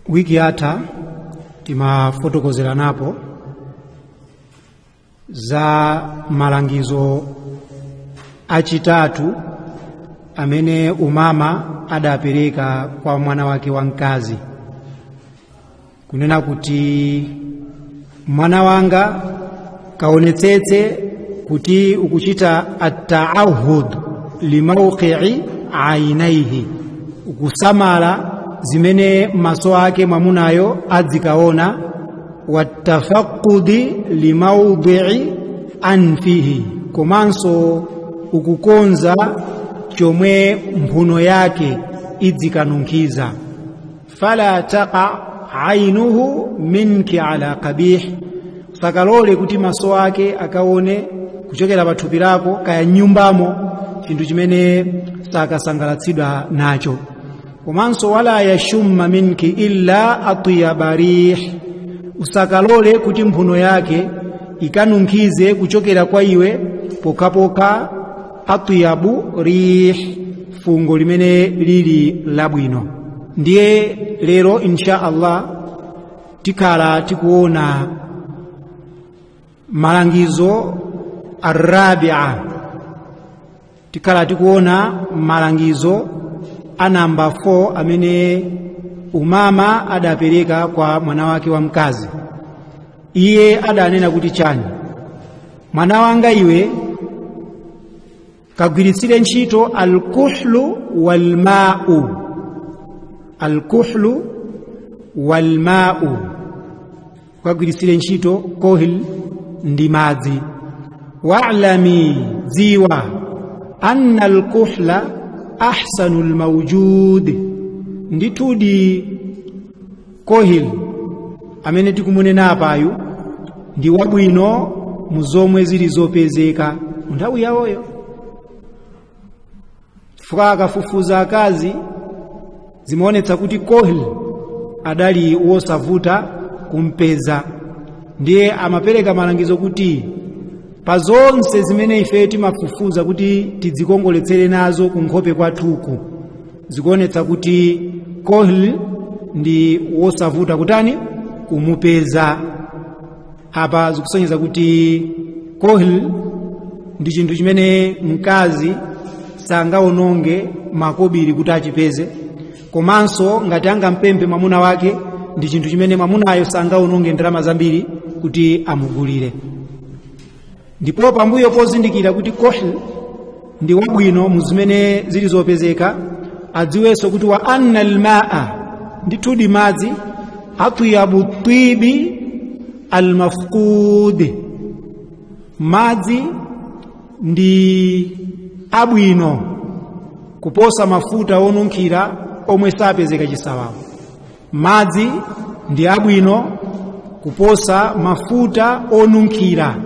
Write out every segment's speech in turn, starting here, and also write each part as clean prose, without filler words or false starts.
wiki yatha timafotokozera napo za malangizo achitatu amene umama adapereka kwa mwana wake wamkazi, kunena kuti mwana wanga kaonetsetse kuti ukuchita at-ta'ahud limawqi'i ainaihi, ukusamala zimene maso ake mwamunayo adzikaona, wattafaqudi limawdi'i anfihi, komanso ukukonza chomwe mphuno yake idzikanunkhiza. Fala taqa ainuhu minki ala qabih, sakalole kuti maso ake akaone kuchokera pathupi lako kaya nyumbamo chinthu chimene sakasangalatsidwa nacho. Komanso wala yashumma minki illa atyaba rih, usakalole kuti mphuno yake ikanunkhize kuchokera kwa iwe pokapoka atyabu rih, fungo limene lili labwino. Ndiye lero insha Allah tikhala tikuona malangizo arrabi'a, tikhala tikuona malangizo a namba 4 amene umama adapereka kwa mwana wake wamkazi. Iye adanena kuti chani: mwana wanga iwe kagwiritsire ntchito alkuhlu walma'u, alkuhlu walma'u, kagwiritsire ntchito kohil ndi madzi. Wa'lami, ziwa, anna alkuhla ahsanu almawjud, nditudi kohil amene tikumunena apayu ndi wabwino muzomwe zili zopezeka nthawi yawoyo. Fuka akafufuza akazi zimaonetsa kuti kohil adali wosavuta kumpeza. Ndiye amapereka malangizo kuti pa zonse zimene ife timafufuza kuti tidzikongoletsere nazo kunkhope kwathuku, zikuonetsa kuti kohil ndi wosavuta kutani kumupeza. Apa zikusonyeza kuti kohil ndi chinthu chimene mkazi sangaononge makobiri kuti achipeze, komanso ngati angampemphe mwamuna wake ndi chinthu chimene mwamunayo sangaononge ndalama zambiri kuti amugulire. Ndipo pambuyo pozindikira kuti kohil ndi wabwino muzimene zili zopezeka, adziwenso kuti wa anna alma'a, ndithudi madzi, atyabu tibi almafqud, madzi ndi abwino kuposa mafuta onunkhira omwe sapezeka chisawawa. Madzi ndi abwino kuposa mafuta onunkhira,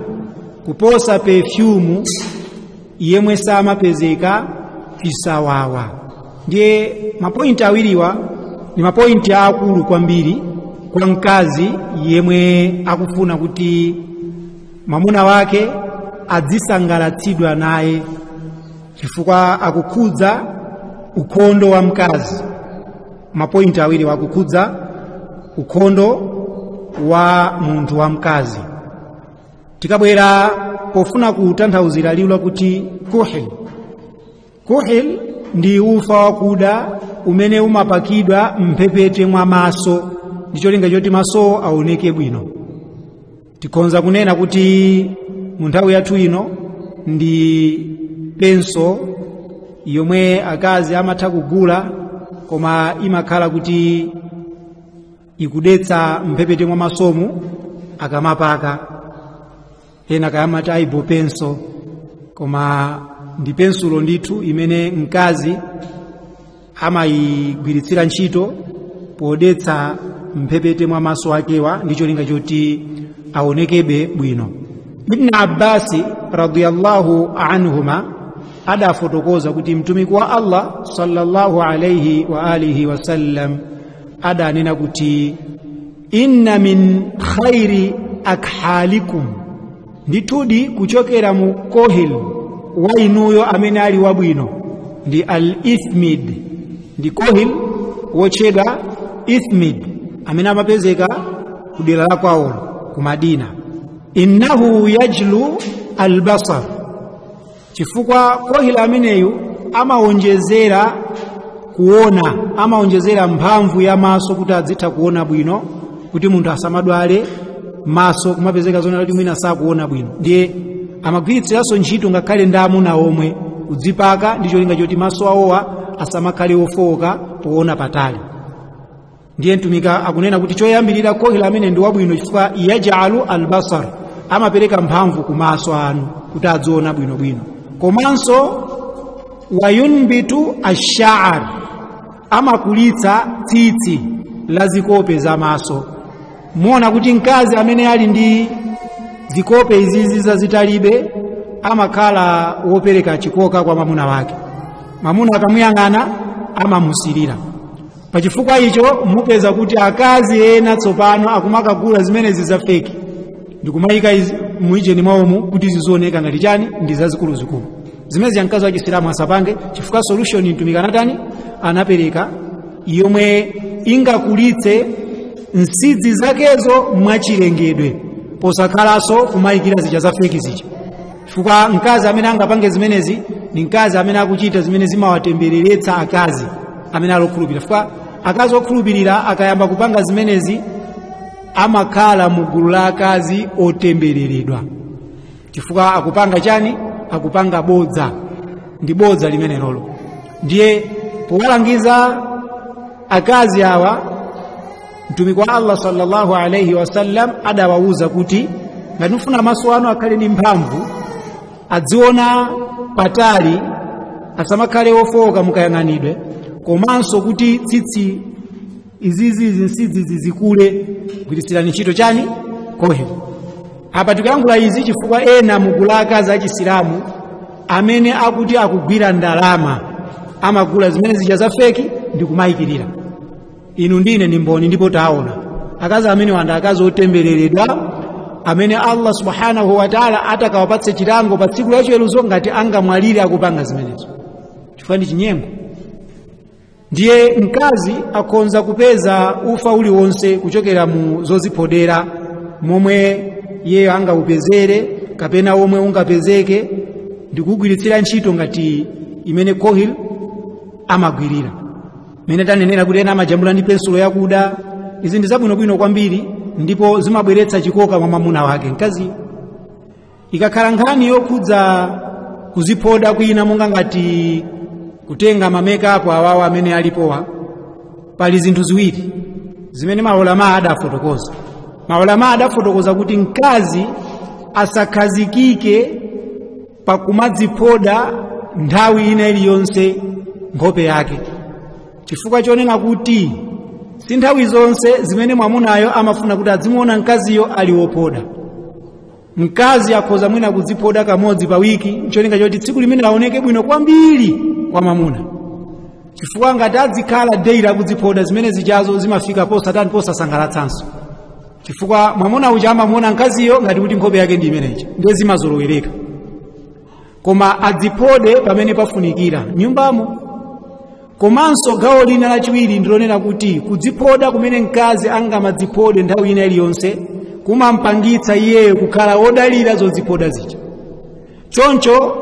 kuposa perfume yemwe samapezeka chisawawa. Ndiye mapointi awiriwa ni mapointi akulu kwambiri kwa mkazi yemwe akufuna kuti mwamuna wake adzisangalatsidwa naye, chifukwa akukhudza ukhondo wa mkazi. Mapointi awiri wakukhudza ukhondo wa munthu wa mkazi. Tikabwera pofuna kutanthauzira liwu kuti kuhil, kuhil ndi ufa wakuda umene umapakidwa mphepete mwa maso, ndicho linga choti maso aoneke bwino. Tikonza kunena kuti mu nthawi yathu ino ndi penso yomwe akazi amatha kugula, koma imakhala kuti ikudetsa mphepete mwa masomu akamapaka. Ena kayamati aibo penso, koma ndi pensulo ndithu imene mkazi amayigwiritsira ntchito podetsa mphepete mwa maso akewa, ndicho linga choti aonekebe bwino. Ibn Abbas radiyallahu anhuma adafotokoza kuti mtumiki wa Allah sallallahu alayhi wa alihi wasallam adanena kuti inna min khairi akhalikum, ndithudi kuchokera mu kohil wa inuyo amene ali wabwino ndi al-ithmid, ndi kohil wotchedwa ithmid, amene amapezeka kudera la kwawo ku Madina. Innahu yajlu albasar, chifukwa kohil ameneyu amaonjezera kuona, amaonjezera mphamvu ya maso kuti adzitha kuona bwino, kuti munthu asamadwale maso kumapezeka zona kuti mwina sakuona bwino. Ndiye amagwiritsiranso ntchito ngakhale ndi amuna omwe kudzipaka ndi cholinga choti maso awowa asamakhale ofowoka poona patali. Ndiye mtumiki akunena kuti choyambirira kohil amene ndi wabwino chifukwa yajalu albasar, amapereka mphamvu ku maso anu kuti adziona bwinobwino. Komanso wayunbitu ash-sha'r, amakulitsa tsitsi la zikope za maso. Muona kuti mkazi amene ali ndi zikope izizi zazitalibe amakhala wopereka chikoka kwa mamuna wake. Mamuna akamuyang'ana amamusirira. Pachifukwa icho mupeza kuti akazi ena tsopano akumakagula zimenezi za feki ndikumayika muijeni mwawomu kuti zizioneka ngati chani ndi zazikuluzikulu. Zimezi ya mkazi wa Chisilamu asapange, chifukwa solution mtumiki anatani anapereka yomwe ingakulitse nsidzi zakezo mwachilengedwe posakhalaso kumayikira zija za feki zija. Chifukwa mkazi amene angapange zimenezi ni mkazi amene akuchita zimene zimawatembereretsa akazi amene alokhulupirira. Chifukwa akazi okhulupirira akayamba kupanga zimenezi amakhala mu gulu la akazi otembereredwa, chifukwa akupanga chani, akupanga bodza, ndi bodza limene lolo. Ndiye powalangiza akazi awa mtumiki wa Allah sallallahu alayhi wasallam adawauza kuti ngati mufuna maso anu akhale ndi mphamvu, adziona patali, asamakhale ofowoka mukayang'anidwe, komanso kuti tsitsi izizi nsidzi zizikule, kugwiritsirani ntchito chani kohel. Apa tikuyankhula izi chifukwa ena mugulu la akazi a Chisilamu amene akuti akugwira ndalama amagula zimene zija za feki ndi kumayikirira. Inu ndine ni mboni ndipo taona akazi amene wanda akazi otembereredwa amene Allah subhanahu wa ta'ala atakawapatse chilango pa tsiku la chiweruzo ngati angamwalire akupanga zimenezo, chifukwa ndi chinyengo. Ndiye mkazi akonza kupeza ufa uliwonse kuchokera mu zozipodera momwe iye angaupezere kapena omwe ungapezeke ndi kugwiritsira ntchito ngati imene kohil amagwirira. Mene tanenera kuti ena amajambula ndi pensulo yakuda, izi ndi zabwinobwino kwambiri ndipo zimabweretsa chikoka mwa mwamuna wake mkazi. Ikakhala nkhani yokhudza kuzipoda kwina monga ngati kutenga mamake-up awawa amene alipowa, pali zinthu ziwiri zimene maulama adafotokoza. Maulama adafotokoza kuti mkazi asakhazikike pakumadzipoda nthawi ina iliyonse nkhope yake, chifukwa chonena kuti si nthawi zonse zimene mwamunayo amafuna kuti adzimuona mkaziyo ali wopoda. Mkazi akhoza mwina kudzipoda kamodzi pa wiki, cholinga choti tsiku limene aoneke bwino kwambiri kwa mwamuna. Chifukwa ngati adzikhala daily akudzipoda zimene zijazo zimafika posatani posasangalatsanso, chifukwa mwamuna uja amamuona mkaziyo ngati kuti nkhope yake ndi imeneyi, ndiye zimazolowereka. Koma adzipode pamene pafunikira nyumbamo. Komanso gawo lina lachiwiri ndilonena kuti kudzipoda kumene mkazi angamadzipode nthawi ina iliyonse kumampangitsa iyeyo kukhala wodalira zodzipoda zija. Choncho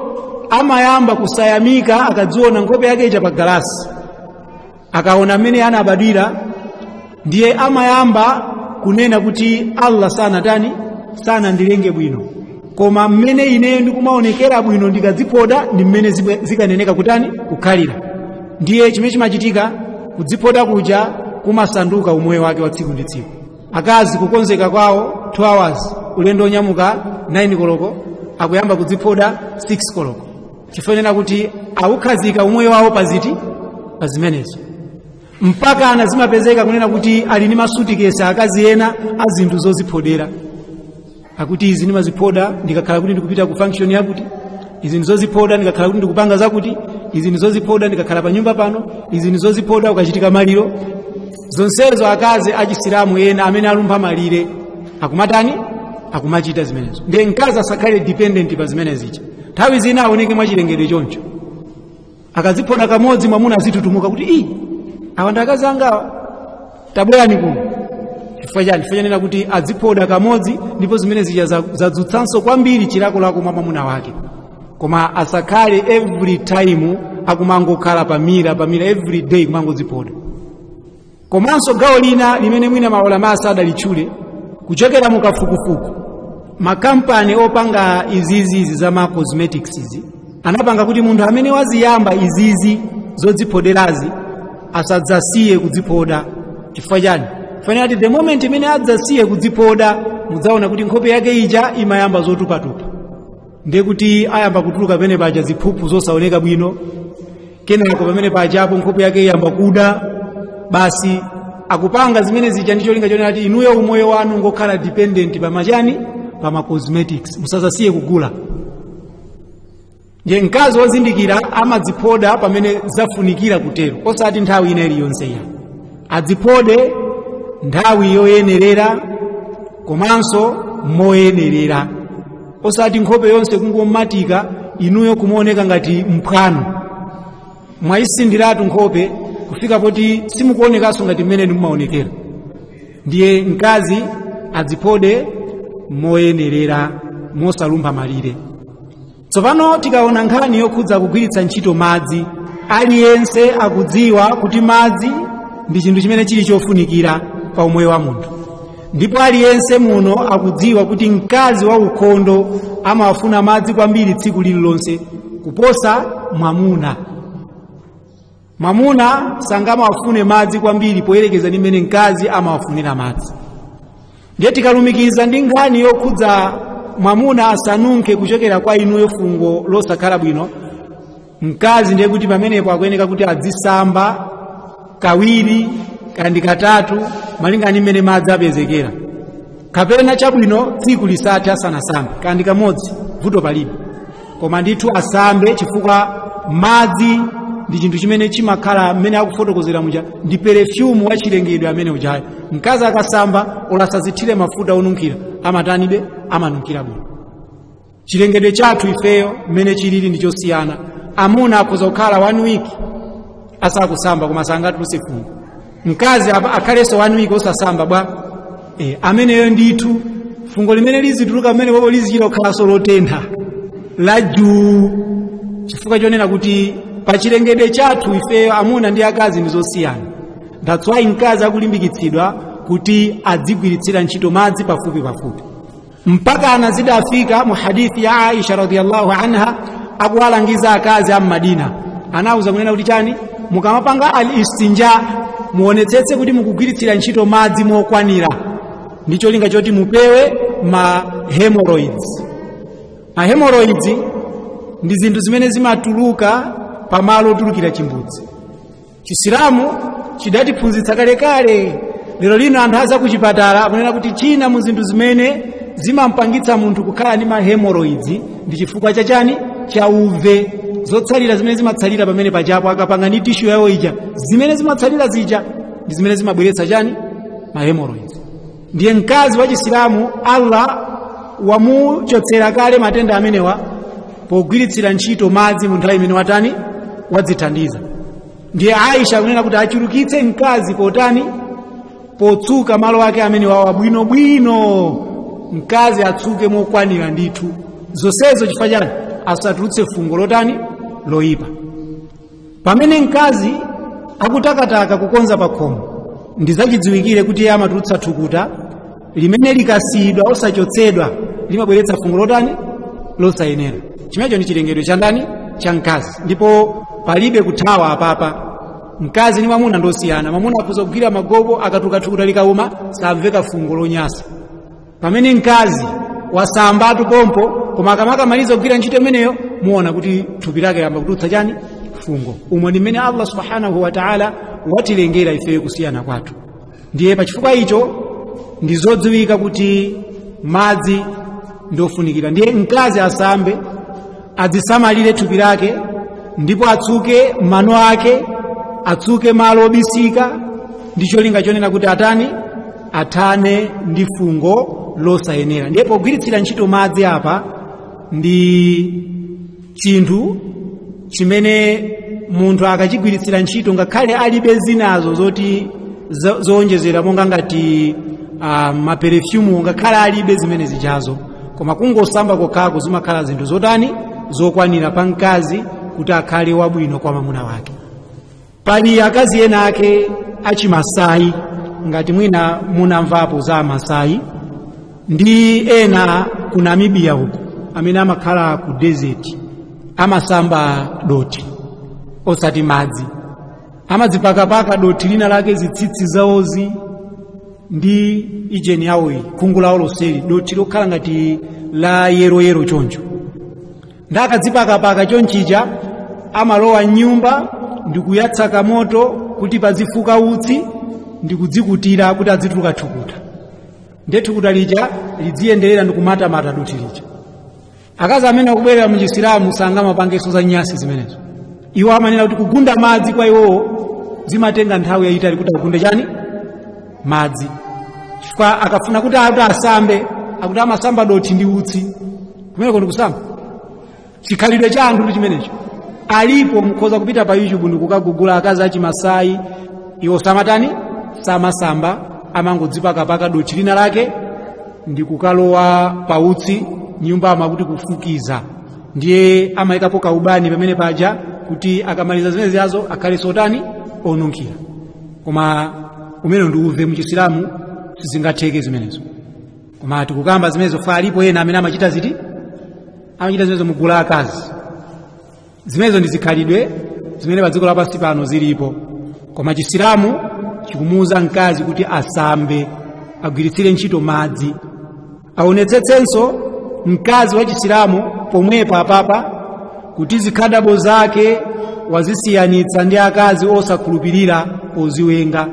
amayamba kusayamika akadziona nkhope yake ija pa galasi, akaona mmene anabadwira, ndiye amayamba kunena kuti Allah sana ndilenge bwino, koma mmene ine ndikumaonekera bwino ndikadzipoda ndi mmene zikaneneka kutani kukhalira. Ndiye chimene chimachitika kudzipoda kuja kumasanduka umoyo wake wa tsiku ndi tsiku. Akazi kukonzeka kwawo 2 hours, ulendo onyamuka 9 koloko akuyamba kudzipoda 6 koloko, chifukwa kuti aukhazika umoyo wawo paziti pa zimenezo. Mpaka anazimapezeka kunena kuti ali ni masutikesi akazi ena azinthu zozipodera, akuti izi ndimazipoda ndikakhala kuti ndikupita ku function yakuti, izi ndizozipoda ndikakhala kuti ndikupanga zakuti, izi ndizozipoda ndikakhala pa nyumba pano, izi ndizozipoda ukachitika maliro. Zonsezo akazi a Chisilamu ena amene alumpha malire akumatani akumachita zimenezo. Ndiye mkazi asakhale dependent pa zimenezi. Nthawi zina aoneke mwachilengedwe choncho, akazipoda kamodzi mwamuna azitutumuka kuti awa ndi akazi anga tabwerani kuno, chifukwa chanena kuti adziphoda kamodzi ndipo zimene zija zadzutsanso kwambiri chilakolako mwa mwamuna wake, koma asakhale every time akumangokhala pamira every day kumangodziphoda. Komanso gawo lina limene mwina maulama asadalitchule kuchokera mu kafukufuku, makampani opanga izizi za ma cosmetics izi anapanga kuti munthu amene waziyamba izizi zodziphoderazi asadzasiye kudziphoda. Chifukwa chani? Fanira kuti the moment imene adzasiye kudziphoda mudzaona kuti nkhope yake ija imayamba zotupatupa, ndiye kuti ayamba kutuluka pamene paja ziphuphu zosaoneka bwino, kenako pamene pajapo nkhope yake iyamba kuda. Basi akupanga zimene zija ndi cholinga chonena kuti inuyo umoyo wanu ngokhala dependent pamachani, pama cosmetics, musadzasiye kugula. Nje mkazi wozindikira amadziphoda pamene zafunikira kutero, osati nthawi ina iliyonse ya adziphode nthawi yoyenerera komanso moyenerera, osati nkhope yonse kungomatika inuyo kumaoneka ngati mphwano mwayisindiratu nkhope kufika poti simukuonekanso ngati mmene mumaonekera. Ndiye mkazi adziphode moyenerera mosalumpha malire. Tsopano tikaona nkhani yokhudza kugwiritsa ntchito madzi, aliyense akudziwa kuti madzi ndi chinthu chimene chili chofunikira pa umoyo wa munthu, ndipo aliyense muno akudziwa kuti mkazi wa ukhondo amafuna madzi kwambiri tsiku lililonse kuposa mwamuna. Mwamuna sangamafune madzi kwambiri poyerekeza ndi mmene mkazi amawafunira madzi. Ndiye tikalumikiza ndi nkhani yokhudza mwamuna asanunkhe kuchokera kwa inuyo fungo losakhala bwino, mkazi ndiye kuti pamenepo akuyeneka kuti adzisamba kawiri kandi katatu malingana ndi mmene madzi apezekera, kapena chabwino tsiku lisati asanasambe kandi kamodzi, vuto palibe, koma ndithu asambe chifukwa madzi ndi chinthu chimene chimakhala mmene akufotokozera muja ndi perfume wa chilengedwe amene ujayo. Mkazi akasamba olasazithire mafuta onunkhira amatanide amanunkhira bwino. Chilengedwe chathu ifeyo mmene chilili ndi chosiyana. Amuna akhoza kukhala 1 week asakusamba koma sangatulutse fungo, mkazi akhalenso 1 week osasamba bwa ameneyo ndithu fungo limene lizituluka mmene popo lizichita kukhalanso lotentha la juu, chifukwa chonena kuti pa chilengedwe chathu ifeyo amuna ndi akazi ndi zosiyana. That's why mkazi akulimbikitsidwa kuti adzigwiritsira ntchito madzi pafupi mpaka anazidafika mu hadithi ya Aisha radhiyallahu anha akuwalangiza akazi a Madina, anauza kunena kuti chani, mukamapanga al-istinja muonetsetse kuti mukugwiritsira ntchito madzi mokwanira, ndicho linga choti mupewe ma hemorrhoids. Ma hemorrhoids ndi zinthu zimene zimatuluka pamalo otulukira chimbudzi. Chisilamu chidatiphunzitsa kalekale, lero lino anthu aza kuchipatala akunena kuti china mu zinthu zimene zimampangitsa munthu kukhala ndi ma hemorrhoids ndi chifukwa chachani, cha uve, zotsalira zimene zimatsalira pamene pachapo akapanga ndi tishu yawo ija, zimene zimatsalira zija ndi zimene zimabweretsa chani, ma hemorrhoids. Ndiye mkazi wa Chisilamu Allah wamuchotsera kale matenda amenewa pogwiritsira ntchito madzi mu nthawi imene watani wadzithandiza. Ndiye Aisha akunena kuti achulukitse mkazi potani, potsuka malo ake amene wawa bwinobwino, mkazi atsuke mokwanira ndithu zonsezo. Chifukwa chani? Asatulutse fungo lotani loyipa. Pamene mkazi akutakataka kukonza pa khomo, ndizachidziwikire kuti iye amatulutsa thukuta limene likasiyidwa osachotsedwa limabweretsa fungo lotani losayenera. Chimenecho ndi chilengedwe cha ndani, cha mkazi, ndipo palibe kuthawa apapa. Mkazi ndi mwamuna ndosiyana. Mwamuna akhoza kugwira magobo akatuka thukuta likauma samveka fungo lonyasa, pamene mkazi wasambatu pompo koma akamaliza kugwira ntchito imeneyo muona kuti thupi lake yamba kutulutsa chani, fungo. Umwe ndi mmene Allah subhanahu wa ta'ala watilengera ifeyo kusiyana kwathu. Ndiye pachifukwa icho ndi zodziwika kuti madzi ndofunikira. Ndiye mkazi asambe, adzisamalire thupi lake, ndipo atsuke mano ake, atsuke malo obisika, ndicho linga chonena kuti athane ndi fungo losayenera. Ndiye pogwiritsira ntchito madzi apa ndi chinthu chimene munthu akachigwiritsira ntchito ngakhale alibe zinazo zoti zowonjezera monga ngati maperfume ngakhala alibe zimene zijazo, koma kungosamba kokhako zimakhala zinthu zotani zokwanira pa mkazi kuti akhale wabwino kwa mwamuna wake. Pali akazi ena ake achimasai, ngati mwina munamvapo za Masai, ndi ena ku Namibia huko amene amakhala ku desert, amasamba doti osati madzi, amadzipakapaka doti lina lake zitsitsi zawozi ndi ijeni yawo iyi, khungu lawo loseli, doti lokhala ngati la yero choncho. Ndakadzipakapaka chonchija amalowa nyumba ndikuyatsa moto kuti pazifuka utsi ndikudzikutira kuti adzituluka-thukuta, ndethukuta lija lidziyenderera ndikumatamata doti lija. Akazi amene akubwerera mu Chisilamu sangamapangenso za nyasi zimenezo. Iwo amanena kuti kugunda madzi kwa iwowo zimatenga nthawi yayitali kuti agunde chani madzi, chifukwa akafuna kuti asambe akuti amasamba doti ndi utsi, kumeneko ndikusamba. Chikhalidwe cha anthu ndi chimenecho. Alipo mukhoza kupita pa YouTube ndikukagugula akazi achimasai, iwo samasamba, amangodzipakapaka doti lina lake ndikukalowa pa utsi, nyumba amakuti kufukiza, ndiye amayikapo kaubani pamene paja kuti akamaliza zimene ziyazo akhale sotani onunkhira. Koma umene ndiuve mu Chisilamu sizingatheke zimenezo, koma tikukamba zimenezo fa alipo ena amene amachita zimenezo mugula akazi. Zimenezo ndi zikhalidwe zimene pa dziko lapansi pano zilipo, koma Chisilamu chikumuwuza mkazi kuti asambe, agwiritsire ntchito madzi, aonetsetsenso mkazi wa Chisilamu pomwepo apapa kuti zikhadabo zake wazisiyanitsa ndi akazi osakhulupirira oziwenga.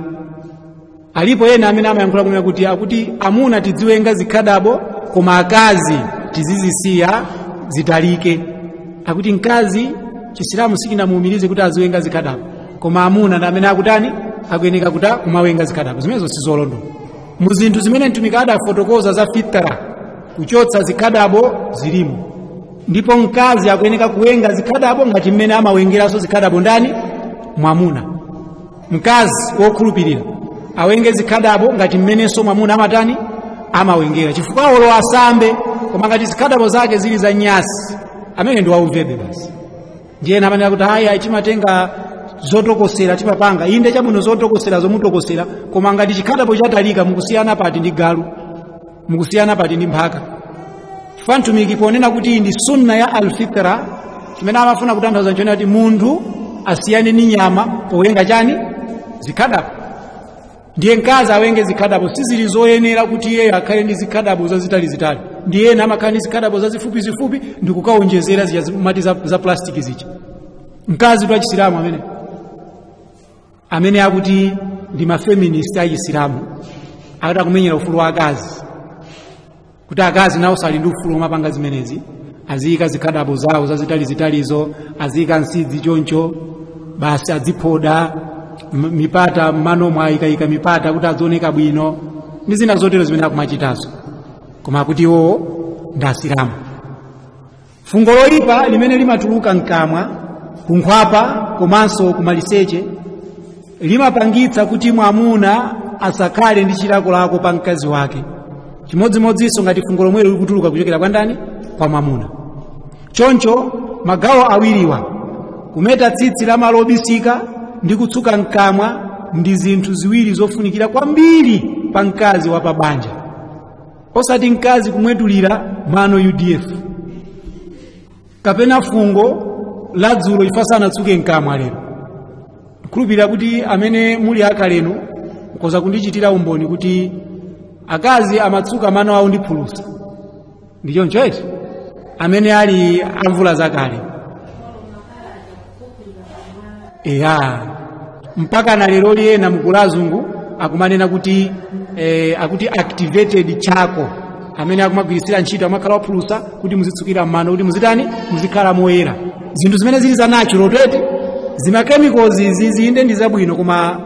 Alipo ena amene amayankhula kumene kuti amuna tidziwenga zikhadabo koma akazi tizizisiya zitalike. Akuti mkazi Chisilamu sichinamuwumirize kuti aziwenga zikhadabo, koma amuna ndi amene akutani akuyeneka kuti kumawenga zikhadabo. Zimenezo sizolondola. Mu zinthu zimene mtumiki adafotokoza za fitra kuchotsa zikhadabo zilimo, ndipo mkazi akuyeneka kuwenga zikhadabo ngati mmene amawengeranso zikhadabo ndani mwamuna. Mkazi wokhulupirira awenge zikhadabo ngati mmenenso mwamuna amatani amawengera, chifukwa olo asambe, koma ngati zikhadabo zake zili za nyasi amene ndi wauvebe basi. Ndiye namanena kuti haya chimatenga zotokosera chimapanga inde chabwino zotokosera zomutokosera, koma ngati chikhadabo chatalika mukusiyana pati ndi galu, mukusiyana pati ndi mphaka. Chifukwa mtumiki ponena kuti ndi sunna ya alfitra, chimene amafuna kutanthauza nchonena kuti munthu asiyane ni nyama powenga chani zikhadabo. Ndiye mkazi awenge zikhadabo sizili zoyenera kuti yeye akhale ndi zikhadabo zazitali, ndiye ena amakhala ndi zikhadabo zazifupi ndikukaonjezera zimati za plastiki zija. Mkazi wa Chisilamu amene akuti ndi mafeminist a Chisilamu akuti akumenyera ufulu wa akazi, kuti akazi nawo sali ndi ufulu omapanga zimenezi, aziyika zikhadabo zawo zazitalizitalizo, aziyika nsidzi choncho basi, aziphoda mipata m'manomwe ayikayika mipata kuti azioneka bwino ndi zina zotero zimene akumachitazo, koma kuti iwo ndi Asilamu. Fungo loyipa limene limatuluka mkamwa, kunkhwapa komanso kumaliseche limapangitsa kuti mwamuna asakhale ndi chilakolako pa mkazi wake, chimodzimodzinso ngati fungo lomwelo likutuluka kuchokera kwa ndani kwa mwamuna. Choncho magawo awiriwa, kumeta tsitsi la malo obisika ndi kutsuka mkamwa, ndi zinthu ziwiri zofunikira kwambiri pa mkazi wa pabanja, osati mkazi kumwetulira mano UDF kapena fungo la dzulo ifasana tsuke mkamwa lero. Kulupira kuti amene muli akaleno ukoza kundichitira umboni kuti akazi amatsuka mano awo ndi phulusa, ndicho nchoeti amene ali amvula zakale. Mpaka na lero liyena mukulazungu akumanena kuti akuti activated chako, amene akumagwirisira ntchito amakhala waphulusa kuti muzitsukira mano kuti muzitani muzikhala moyera. Zinthu zimene zili za natural tete zima chemicals izi zinde ndi zabwino, koma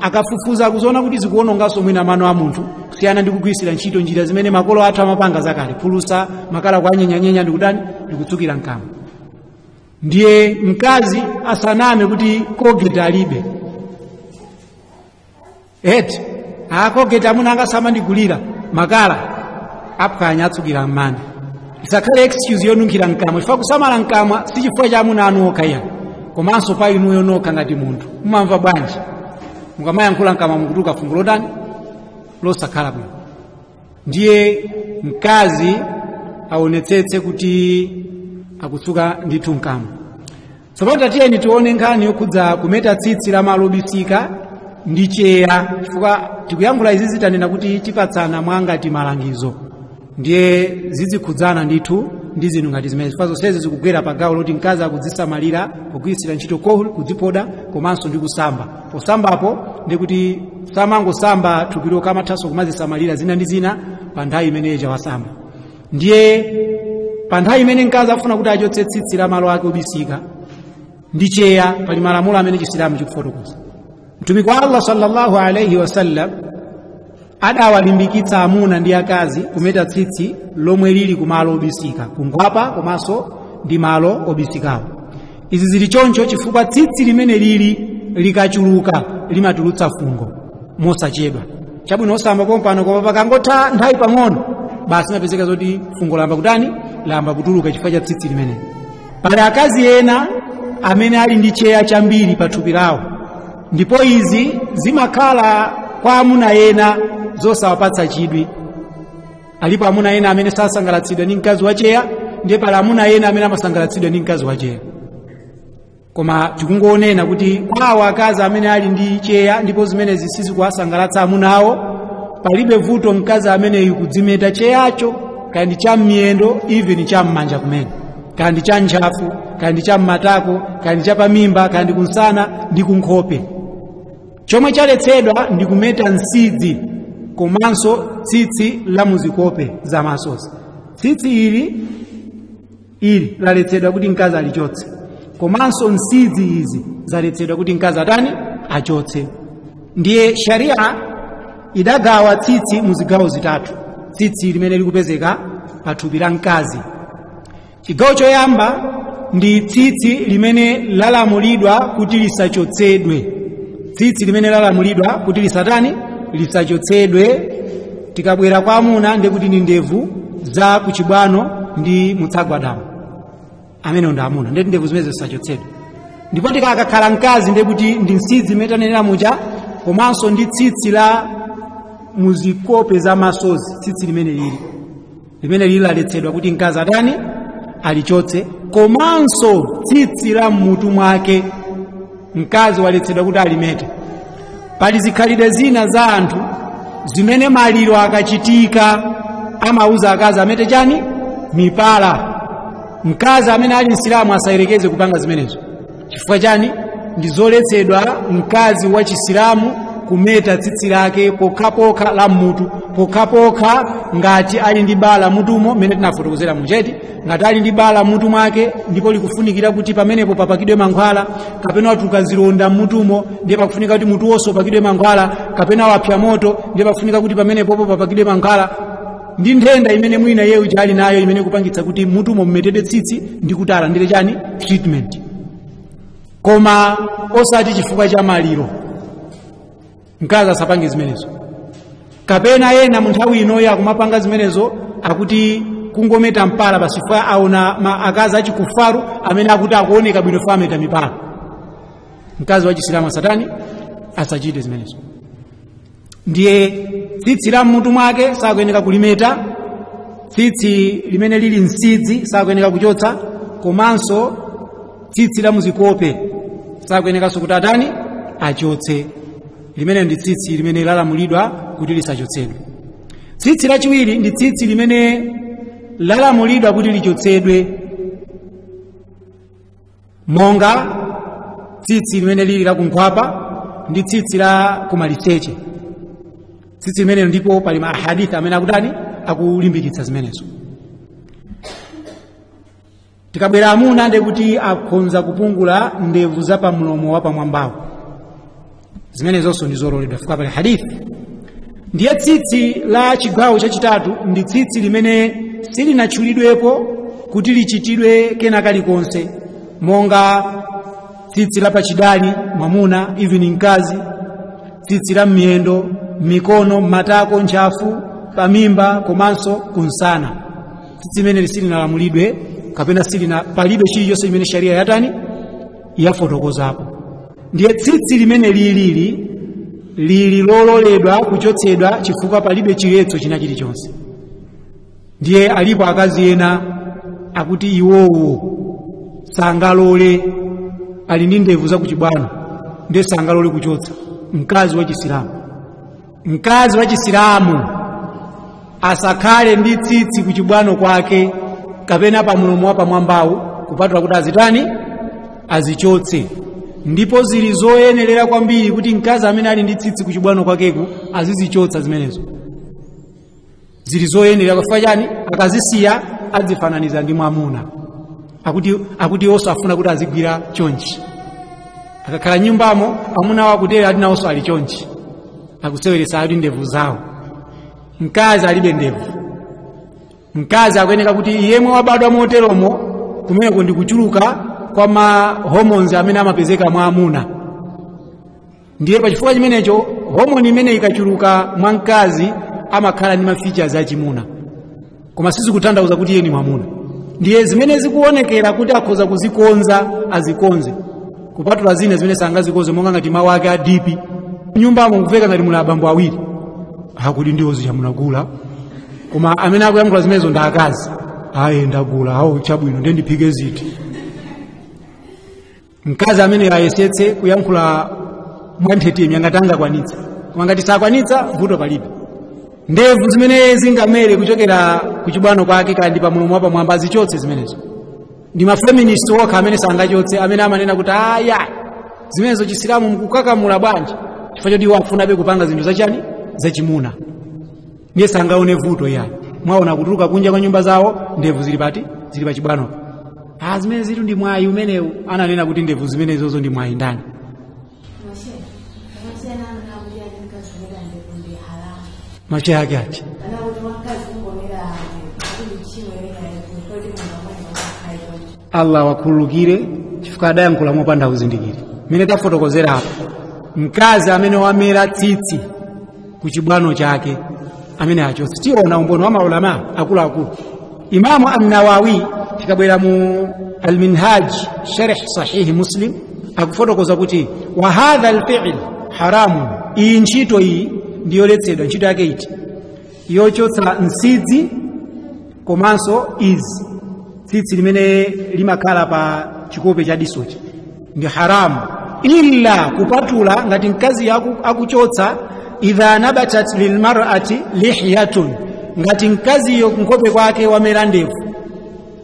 akafufuza kuzoona kuti zikuononganso mwina mano a munthu kusiyana ndi kugwirisira ntchito njira zimene makolo athu amapanga zakale, phulusa makala kwa nyenyanyenya ndikutani ndikutsukira mkamwa. Ndiye mkazi asaname kuti kogeta alibe, Colgate amuna angasama ndigulira makala aphwanya atsukira m'manda. Isakhale excuse yonunkhira mkamwa chifukwa kusamala mkamwa si chifukwa cha amuna anu okha iya, komanso pa inuyo nokha ngati munthu. Mumamva bwanji mukamayankhula mkamwa mukutuka fungo lotani losakhala bwino. Ndiye mkazi aonetsetse kuti akutsuka ndithu mkamwa. Tsopano tiyeni tione nkhani yokhudza kumeta tsitsi la malo obisika ndi cheya, chifukwa tikuyankhula izi zitanena kuti tipatsana mwangati malangizo, ndiye zizikhudzana ndithu ndi zinthu ngati zimene. Chifukwa zonsezi zikugwera pa gawo loti mkazi akudzisamalira kugwiritsira ntchito kohol, kudzipoda komanso ndi kusamba. Posambapo ndi kuti samangosamba thupilo kamathanso kumazisamalira zina ndi zina pa nthawi imeneyi chawasamba. Ndiye pa nthawi imene mkazi afuna kuti achotse tsitsi la malo ake obisika ndi cheya, pali malamulo amene chisilamu chikufotokoza. Mtumiki wa Allah sallallahu alayhi wasallam adawalimbikitsa amuna ndi akazi kumeta tsitsi lomwe lili kumalo obisika, kungwapa komanso ndi malo obisikawo. Izi zili choncho chifukwa tsitsi limene lili likachuluka limatulutsa fungo mosachedwa. Chabwino osamba pompano koma pakangotha nthawi pang'ono basi mapezeka zoti fungo lamba kutani lamba kutuluka chifukwa cha tsitsi limene. Pali akazi ena amene ali ndi cheya chambiri pa thupi lawo, ndipo izi zimakhala kwa amuna ena zosawapatsa chidwi. Alipo amuna ena amene sasangalatsidwa ndi mkazi wacheya, ndiye pali amuna ena amene amasangalatsidwa ndi mkazi wacheya. Koma tikungoonena kuti kwawo akazi amene ali ndi cheya ndipo zimene zisizi kuwasangalatsa amuna awo, palibe vuto mkazi amene kudzimeta cheyacho, kandi cha miyendo, even cha mmanja kumene, kandi cha ntchafu, kandi cha mmatako, kandi cha pamimba, kandi kunsana ndi kunkhope. Chomwe chaletsedwa ndi kumeta nsidzi komanso tsitsi la muzikope za masozi. Tsitsi ili laletsedwa kuti mkazi alichotse, komanso nsidzi izi zaletsedwa kuti mkazi atani achotse. Ndiye sharia idagawa tsitsi muzigawo zitatu. Tsitsi limene likupezeka pa thupi la mkazi, chigawo choyamba ndi tsitsi limene lalamulidwa kuti lisachotsedwe. Tsitsi limene lalamulidwa kuti lisachotsedwe tikabwera kwa amuna ndi kuti ndi ndevu za kuchibwano ndi mutsagwadamu, amene ndi amuna ndi ndevu zimene zisachotsedwe. Ndipo tikakhala mkazi ndi kuti ndi nsidzi imene tanenera muja, komanso ndi tsitsi la muzikope za masozi. Tsitsi limene lili laletsedwa kuti mkazi atani alichotse, komanso tsitsi la mmutu mwake mkazi waletsedwa kuti alimete. Pali zikhalidwe zina za anthu zimene maliro akachitika amauza akazi amete chani mipala. Mkazi amene ali msilamu asayerekeze kupanga zimenezo. Chifukwa chani? Ndi zoletsedwa mkazi wa chisilamu kumeta tsitsi lake pokhapokha la mmutu, pokhapokha ngati ali ndi bala mutumo, mmene tinafotokozera mujeti. Ngati ali ndi bala mutu mwake ndipo likufunikira kuti pamenepo papakidwe mankhwala, kapena watuka zilonda mutumo ndiye pakufunika kuti mutu wonse upakidwe mankhwala, kapena wapya moto ndiye pakufunika kuti pamenepo papakidwe mankhwala, ndi nthenda imene mwina yeyo ali nayo imene kupangitsa kuti mutumo mmetedwe tsitsi ndi kuti alandire chani treatment. Koma osati chifukwa cha maliro mkazi asapange zimenezo. Kapena yena munthawi inoyo akumapanga zimenezo akuti kungometa mpala basi fa aona akazi achikufaru amene akuti akuoneka bwino fa ameta mipala. Mkazi wa chisilamu satani asachite zimenezo. Ndiye tsitsi la mmutu mwake sakuyeneka kulimeta, tsitsi limene lili nsidzi sakuyeneka kuchotsa, komanso tsitsi la muzikope sakuyeneka kuti atani achotse. Limene ndi tsitsi limene lalamulidwa kuti lisachotsedwe. Tsitsi lachiwiri ndi tsitsi limene lalamulidwa kuti lichotsedwe, monga tsitsi limene lili la kunkhwapa ndi tsitsi la kumaliseche. Tsitsi limene ndipo pali mahadithi amene akutani akulimbikitsa zimenezo. Tikabwera amuna ndi kuti akhonza kupungula ndevu za pamlomo wa pamwambawo, zimenezonso ndi zololedwa fuka pali hadithi. Ndiye tsitsi la chigawo chachitatu ndi tsitsi limene silinatchulidwepo kuti lichitidwe kena kalikonse, monga tsitsi la pachidali mwamuna even mkazi, tsitsi la miyendo, mikono, matako, ntchafu, pamimba komanso kunsana. Tsitsi limene silinalamulidwe kapena palibe chilichonse chimene sharia yatani yafotokozapo. Ndiye tsitsi limene lili lololedwa kuchotsedwa chifukwa palibe chiletso china chilichonse. Ndiye alipo akazi ena akuti iwowo sangalole, ali ndi ndevu za kuchibwano, ndiye sangalole kuchotsa. Mkazi wa Chisilamu asakhale ndi tsitsi kuchibwano kwake kapena pa mulomo wa pamwambawu kupatula kuti azitani azichotse. Ndipo zili zoyenerera kwambiri kuti mkazi amene ali ndi tsitsi kuchibwano kwakeku azizichotsa zimenezo. Zili zoyenerera kwa chani? Akazisiya azifananiza ndi mwamuna, akuti onso afuna kuti azigwira chonchi. Akakhala nyumbamo amuna wakutera ati nawonso ali chonchi, akuseweresa ali ndevu zawo. Mkazi alibe ndevu. Mkazi akuyeneka kuti yemwe wabadwa moteromo kumeneko ndi kuchuluka kwa ma hormones amene amapezeka mwa amuna. Ndiye pachifukwa chimenecho hormone imene ikachuluka mwa mkazi amakhala ndi mafeatures achimuna, koma sizikutanthauza kuti iye ni mwamuna. Ndiye zimene zikuonekera kuti akhoza kuzikonza azikonze, kupatula zina zimene sangazikonze monga ngati mawu ake adipi. Nyumbamo muveka ngati muna abambo awiri, akuti ndiwo zichamunagula, koma amene akuyankhula zimenezo ndi akazi. Ayi ndagula, awo chabwino ndiye ndiphike ziti. Mkazi amene ayesetse kuyankhula mwanthete myangatanga kwanitsa, koma ngati sakwanitsa vuto palibe. Ndevu zimene zingamere kuchokera kuchibwano kwake kandi pa mulomo wa pamwamba azichotse zimenezo. Ndi mafeminist okha amene sangachotse, amene amanena kuti aya zimenezo Chisilamu mkukakamula bwanji chifukwa choti wakufunabe kupanga zinthu zachani zachimuna. Ndiye sangaone vuto yani. Mwaona kutuluka kunja kwa nyumba zawo ndevu zili pa chibwano. Zimene zitu ndi mwayi umenewu, ananena kuti ndevu zimenezozo ndi mwayi ndani. Mache yake ati Allah wakhululukire chifukwa adayankhula mopanda kuzindikira. Mene tafotokozera hapa, mkazi amene wamera tsitsi kuchibwano chake amene achotse. Tiona umboni wa maulama akuluakulu. Imamu an-Nawawi tikabwera mu al-Minhaj sharh sahih Muslim akufotokoza kuti wa hadha al-fi'l haramun. Iyi ntchito iyi ndiyoletsedwa. Ntchito yake iti yochotsa nsidzi komanso izi tsitsi limene limakhala pa chikope cha disochi ndi haramu, illa kupatula ngati mkazi akuchotsa idha nabatat lilmar'ati lihyatun, ngati mkazi yo nkope kwake wamera ndevu.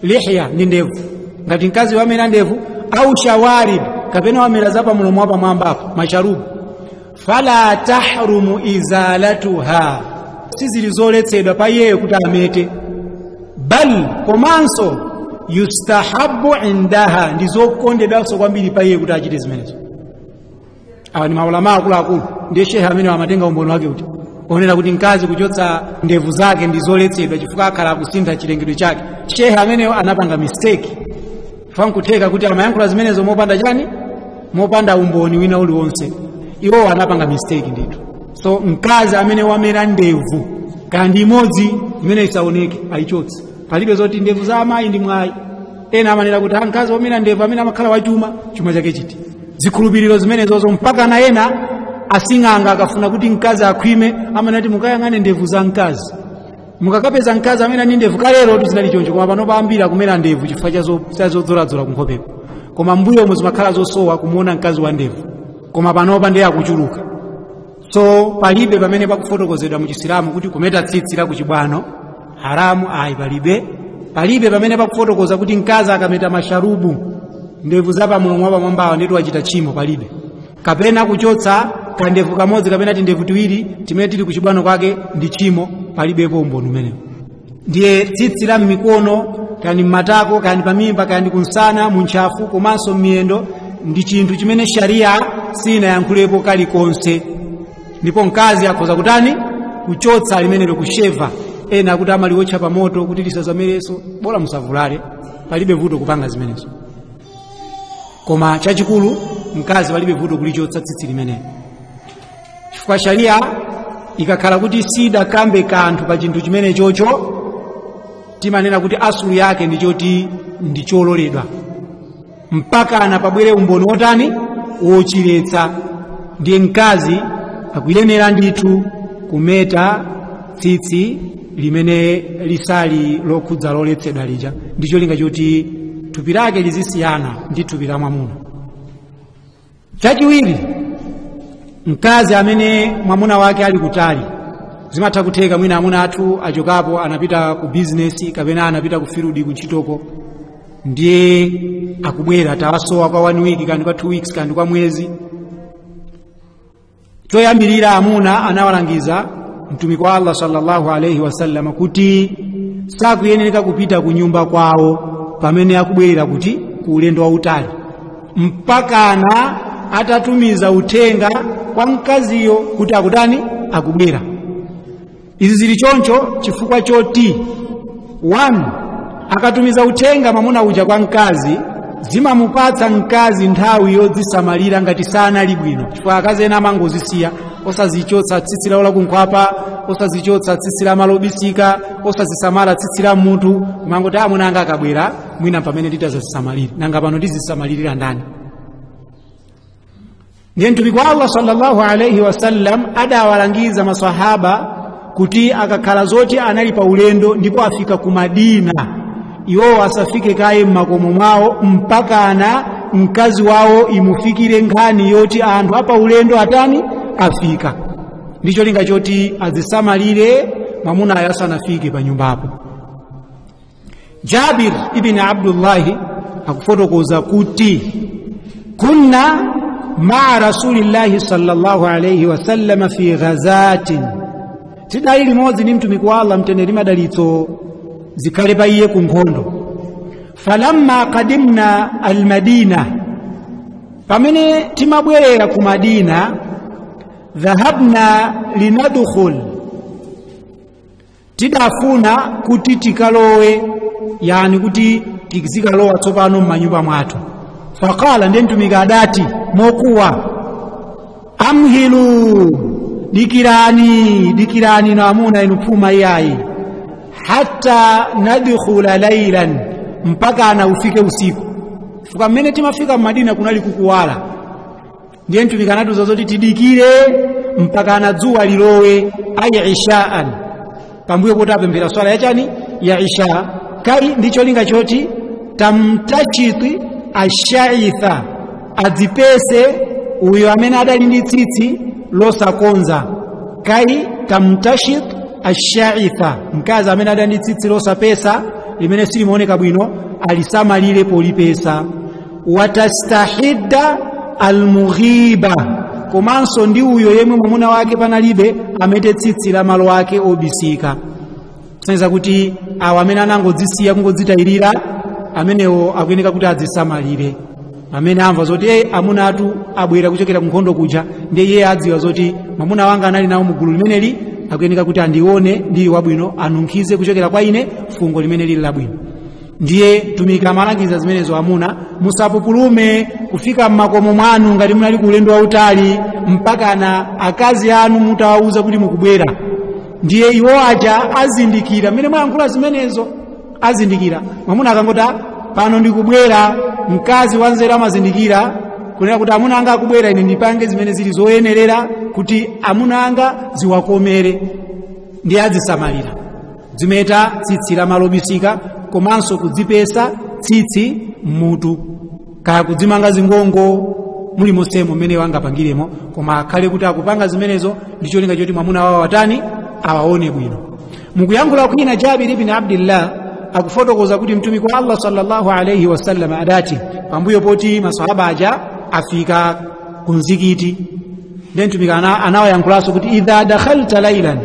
Lihya ni ndevu. Ngati mkazi wamera ndevu au shawarib kapena wamera zapa mulomo hapa mwambapo masharubu, fala tahrumu izalatuha, sizilizoletsedwa pa yeye kuti amete. Bal komanso yustahabbu indaha, ndizokondedwanso kwambiri pa yeye kuti achite zimenezo. Awa ni maulama akuluakulu. Ndiye shehe amene amatenga umboni wake kuti onera kuti mkazi kuchotsa ndevu zake ndizoletsedwa chifukwa akhala kusintha chilengedwe chake. Shehe amene anapanga mistake, fankutheka kuti amayankhula zimenezo mopanda chani, mopanda umboni wina uliwonse. Iwo anapanga mistake ndithu. So mkazi amene wamera ndevu kandi imodzi imene isaoneke aichotse. Palibe zoti ndevu za amayi ndi mwayi. Ena amanena kuti mkazi wamera ndevu amene amakhala wachuma chake chiti. Zikhulupiriro zimenezozo mpaka na ena asing'anga akafuna kuti mkazi akhwime amanati mukayang'ane ndevu za mkazi. Mukakapeza mkazi amene ndi ndevu kalero tizinali choncho, koma pano paambira kumera ndevu chifukwa cha zodzoladzula kunkhopepo. Koma mbuyo omwe zimakhala zosowa kumuona mkazi wa ndevu, koma panopa ndiye akuchuluka. So palibe pamene pakufotokozedwa mu Chisilamu kuti kumeta tsitsi la kuchibwano haramu. Ayi, palibe pamene pakufotokoza kuti mkazi akameta masharubu ndevu zapa mulomo wa pamwambawa ndiye wachita chimo. Palibe. Kapena kuchotsa kandevu kamodzi kapena tindevu tiwiri timene tili kuchibwano kwake ndi chimo. Palibepo umboni umenewo. Ndiye tsitsi la mikono kandi matako kandi pamimba kandi kunsana muntchafu komanso miyendo ndi chinthu chimene sharia sinayankhulepo kalikonse. Ndipo mkazi akhoza kutani kuchotsa limenelo kusheva. Ena kuti amaliwotcha pa moto kuti lisazamereso, bora musavulale, palibe vuto kupanga zimenezo. Koma chachikulu mkazi palibe vuto kulichotsa tsitsi limenelo chifukwa sharia ikakhala kuti sida kambe kanthu pa chinthu chimene chocho timanena kuti asulu yake ndichoti ndichololedwa mpaka pabwere umboni wotani wochiletsa. Ndiye mkazi akuyenera ndithu kumeta tsitsi limene lisali lokhudza loletsedwa lija, ndicho linga choti thupi lake lizisiyana ndi thupi la mwamuna. Chachiwiri, mkazi amene mwamuna wake ali kutali, zimatha kutheka mwina amuna athu achokapo anapita ku business kapena anapita ku field kuntchitoko, ndiye akubwera tawasowa kwa 1 week kandi kwa 2 weeks kandi kwa mwezi. Choyambirira amuna anawalangiza mtumiki wa Allah sallallahu alayhi wasallam kuti sakuyenera kupita ku nyumba kwawo pamene akubwerera kuti ku ulendo wautali mpaka atatumiza uthenga kwa mkaziyo kuti akutani akubwera. Izi zili choncho chifukwa choti 1 akatumiza uthenga mwamuna uja kwa mkazi zimamupatsa mkazi nthawi yodzisamalira ngati sanali bwino, chifukwa akazi ena amangozisiya osazichotsa tsitsi lawo la kunkhwapa, osazichotsa tsitsi la malobisika, osazisamala tsitsi la munthu, kumangoti amuna anga akabwera mwina pamene titazisamalira nanga pano tizisamalirira ndani. Ndiye mtumiki wa Allah sallallahu alayhi wasallam adawalangiza maswahaba kuti akakhala zoti anali pa ulendo ndipo afika ku Madina, iwo asafike kaye mmakomo mwawo mpaka mkazi wawo imufikire nkhani yoti anthu apa ulendo atani afika. Ndicho linga choti azisamalire mwamuna asanafike pa nyumbapo. Jabir ibn Abdullah akufotokoza kuti kunna ma'a rasulillahi sallallahu alayhi wasallam fi ghazatin, tidali limodzi ndi mtumiki wa Allah mtendere madalitso zikhale pa iye ku nkhondo. Falamma qadimna almadina, pamene timabwerera ku Madina, dhahabna linadkhul, tidafuna kuti tikalowe, yani kuti tizikalowa tsopano m'manyumba mwathu. Faqala, ndiye mtumiki adati mokuwa, amhilu, dikirani na amuna inu pfuma iyayi, hatta nadkhula laylan, mpaka ufike usiku. Fuka mmene timafika Madina kunali kukuwala, ndiye mtumiki anatuza zoti tidikire mpaka dzuwa lilowe, ayi ishaan, pambuyo kuti apemphera swala yachani ya isha. Kai ndicho linga choti tamtachiti ashaitha, adzipese uyo amene adali ndi tsitsi losakonza. Kai tamtashit ashaitha, mkazi amene adali ndi tsitsi losapesa limene silimuoneka bwino alisamalire polipesa. Watastahidda almughiba, komanso ndi uyo yemwe mwamuna wake panalibe amete tsitsi la malo ake obisika. Senza kuti awa amene anangodzisiya kungodzitayirira amenewo akuyeneka kuti adzisamalire. Amene amva zoti amuna atu abwera kuchokera ku nkhondo kuja, ndiye iye adziwa zoti mwamuna wanga anali nawo mugulu limeneli, akuyeneka kuti andione ndili wabwino, anunkhize kuchokera kwa ine fungo limene lili labwino. Ndiye tumika amalangiza zimenezo amuna, musapupulume kufika mmakomo mwanu ngati munali ku ulendo wautali mpaka akazi anu mutawauza kuti mukubwera. Ndiye iwo aja azindikira mmene mwayankhula zimenezo, azindikira. Mwamuna akangota pano ndikubwera, mkazi wanzeru amazindikira kunena kuti amuna anga akubwera, ine ndipange zimene zili zoyenerera kuti amuna anga ziwakomere. Ndiye azisamalira, zimeta tsitsi la malobisika, komanso kudzipesa tsitsi mutu, kaya kudzimanga zingongo muli mosemo mmene wangapangiremo, koma akhale kuti akupanga zimenezo ndicho linga choti mwamuna wawo watani awaone bwino. Mukuyankhula kwina Jabir ibn Abdullah akufotokoza kuti mtumiki wa Allah sallallahu alayhi wasallam adati pambuyo poti maswahaba aja afika ku mzikiti, ndiye mtumiki anawayankhulanso kuti idha dakhalta laylan,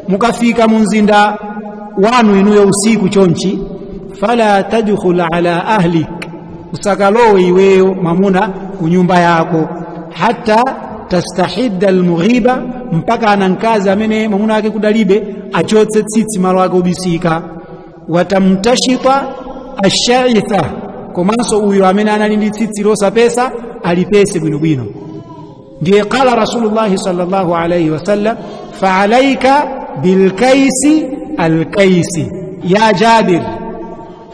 mukafika mu mzinda wanu inuyo usiku chonchi, fala tadkhul ala ahlik, usakalowe iweyo mamuna ku nyumba yako, hatta tastahidda almughiba, mpaka mkazi amene mamuna wake kudalibe achotse tsitsi malo ake obisika. Watamtashita ashaitha, komanso uyo amene anali ndi tsitsi losapesa alipese bwinobwino. ndiye qala Rasulullah sallallahu alayhi wasallam fa'alayka bilkaisi alkaisi ya Jabir,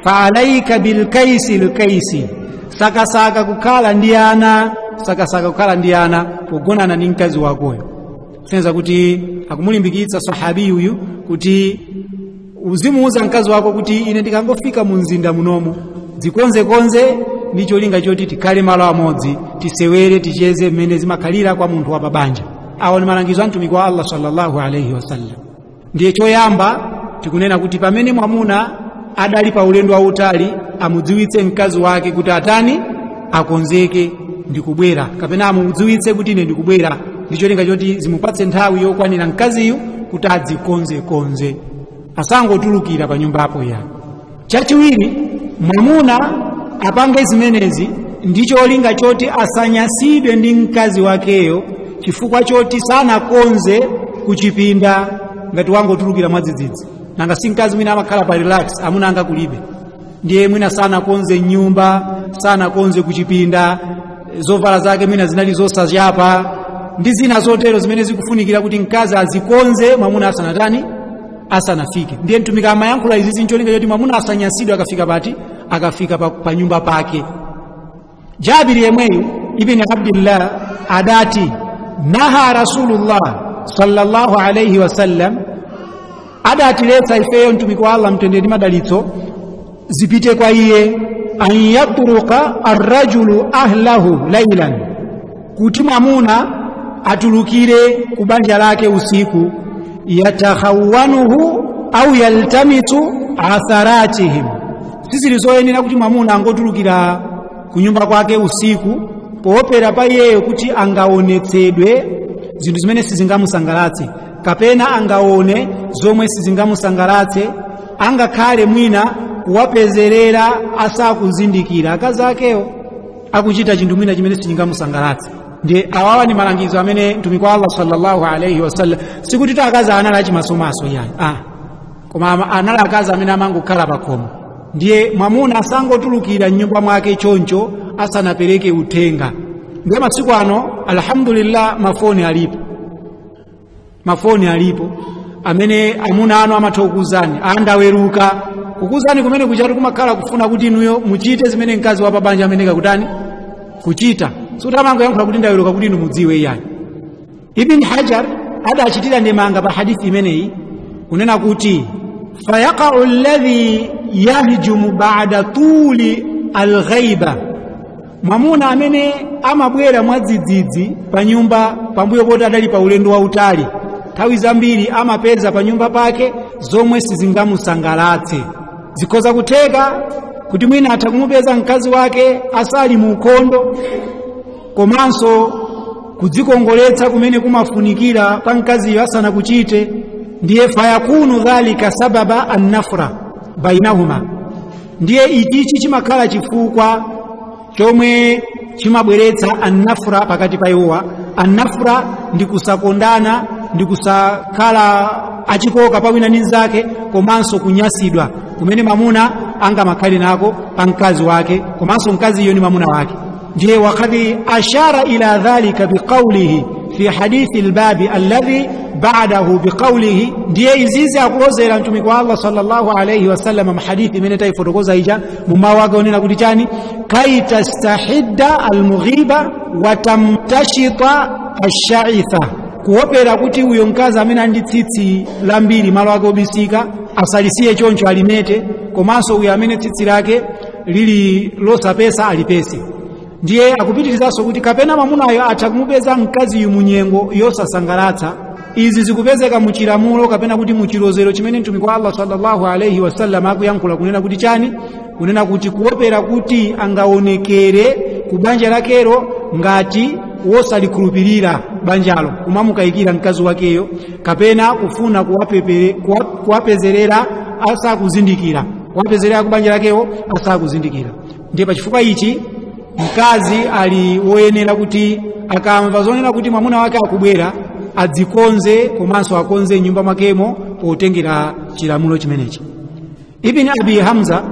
fa'alayka bilkaisi alkaisi, sakasaka kukhala ndi ana pogonana ndi mkazi wakoyo. Senza kuti akumulimbikitsa sahabi uyu kuti uzimuuza mkazi wako kuti ine ndikangofika mu mzinda munomu dzikonze ndi cholinga choti tikhale malo amodzi, tisewere ticheze mmene zimakhalira kwa munthu wa pabanja. Awo ni malangizo a mtumiki wa Allah sallallahu alayhi wasallam. Ndiye choyamba tikunena kuti pamene mwamuna adali pa ulendo wautali amudziwitse mkazi wake kuti atani akonzeke ndikubwera, kapena amudziwitse kuti ine ndikubwera, ndi cholinga choti zimupatse nthawi yokwanira mkaziyu kuti adzikonze, asangotulukira pa nyumbapo ya. Chachiwiri, mwamuna apange zimenezi ndi cholinga choti asanyasidwe ndi mkazi wakeyo chifukwa choti sanakonze kuchipinda ngati wangotulukira mwadzidzidzi. Nanga si mkazi mwina amakhala pa relax, amuna anga kulibe, ndiye mwina sanakonze nyumba, sanakonze kuchipinda, zovala zake mwina zinali zosachapa ndi zina zotero zimene zikufunikira kuti mkazi azikonze mwamuna asanafike. Ndiye mtumiki amayankhula izi ncholinga choti mwamuna asanyasidwe akafika pati, akafika pa nyumba pake. Jabiri yemweyu ibn Abdullah adati naha Rasulullah sallallahu alayhi wasallam, adati letsa ifeyo mtumiki wa Allah mtendere madalitso zipite kwa iye, an yatruka arrajulu ahlahu laylan, kuti mwamuna atulukire kubanja lake usiku, yatakhawanuhu au yaltamitu atharatihim. Sisi lizoyenera kuti mwamuna angotulukira kunyumba kwake usiku poopera pa iyeyo kuti angaonetsedwe zinthu zimene sizingamusangalatse, kapena angaone zomwe sizingamusangalatse, angakhale mwina kuwapezerera asakuzindikira akazi akeyo akuchita chinthu mwina chimene sizingamusangalatse. Ndiye awawa ni malangizo amene mtumiki wa Allah sallallahu alayhi wasallam, sikuti akazi anali achimasomaso yani, koma anali akazi amene amangokhala pakhomo. Ndiye mwamuna asangotulukira nyumba mwake choncho asanapereke uthenga. Ndiye masiku ano alhamdulillah mafoni alipo amene amuna ano amatokuzani andaweruka kukuzani kumene kuchatu kumakhala kufuna kuti inuyo muchite zimene mkazi wa pabanja amene kakutani kuchita. Sutamango yankhula kuti ndaweruka kuti inu mudziwe yani. Ibn Hajar adachitira ndemanga pa hadithi imeneyi kunena kuti fayaqa'u alladhi yahjumu ba'da tuli alghaiba, mwamuna amene amabwera mwadzidzidzi pa nyumba pambuyo poti adali pa ulendo wautali, nthawi zambiri amapeza pa nyumba pake zomwe sizingamusangalatse. Zikhoza kutheka kuti mwina atha kumupeza mkazi wake asali mu ukhondo, komanso kudzikongoletsa kumene kumafunikira pa mkaziyo asana kuchite. Ndiye fayakunu dhalika sababa annafra bainahuma, ndiye ichichi chimakhala chifukwa chomwe chimabweretsa annafra pakati pa iwowa. Annafra ndi kusakondana, ndi kusakhala achikoka pawina ndi nzake, komanso kunyasidwa kumene mwamuna angamakhale nako pa mkazi wake, komanso mkazi iyo ni mwamuna wake. ndiye wakati ashara ila dhalika biqawlihi fi hadithi albabi alladhi ba'dahu biqawlihi, ndiye izizi akulozera mtumiki wa Allah sallallahu alayhi wasallam hadithi imeneta ifotokoza ija mumawaga onena kuti chani kai tastahidda almughiba wa tamtashita ash-sha'itha, kuopera kuti uyo mkazi amene andi tsitsi lambiri malo ake obisika asalisiye choncho alimete, komanso uyo amene tsitsi lake lili losapesa alipese. Ndiye akupitirizaso kuti kapena mamunayo atakumupeza mkazi yumunyengo yosasangalatsa. Izi zikupezeka muchilamulo kapena kuti muchilozero chimene mtumiki wa Allah sallallahu alayhi wasallam akuyankhula kunena kuti chani, kunena kuti kuopera kuti angaonekere kubanja lakero ngati wosalikhulupirira banjalo, kumamukayikira mkazi wakeyo, kapena kufuna kuwapezerera asakuzindikira, kuwapezerera kubanja lakeyo asakuzindikira. Ndiye pachifukwa ichi mkazi ali woyenera kuti akamva zonena kuti mwamuna wake akubwera adzikonze, komanso akonze nyumba mwakemo potengera chilamulo chimenechi. Ibn Abi Hamza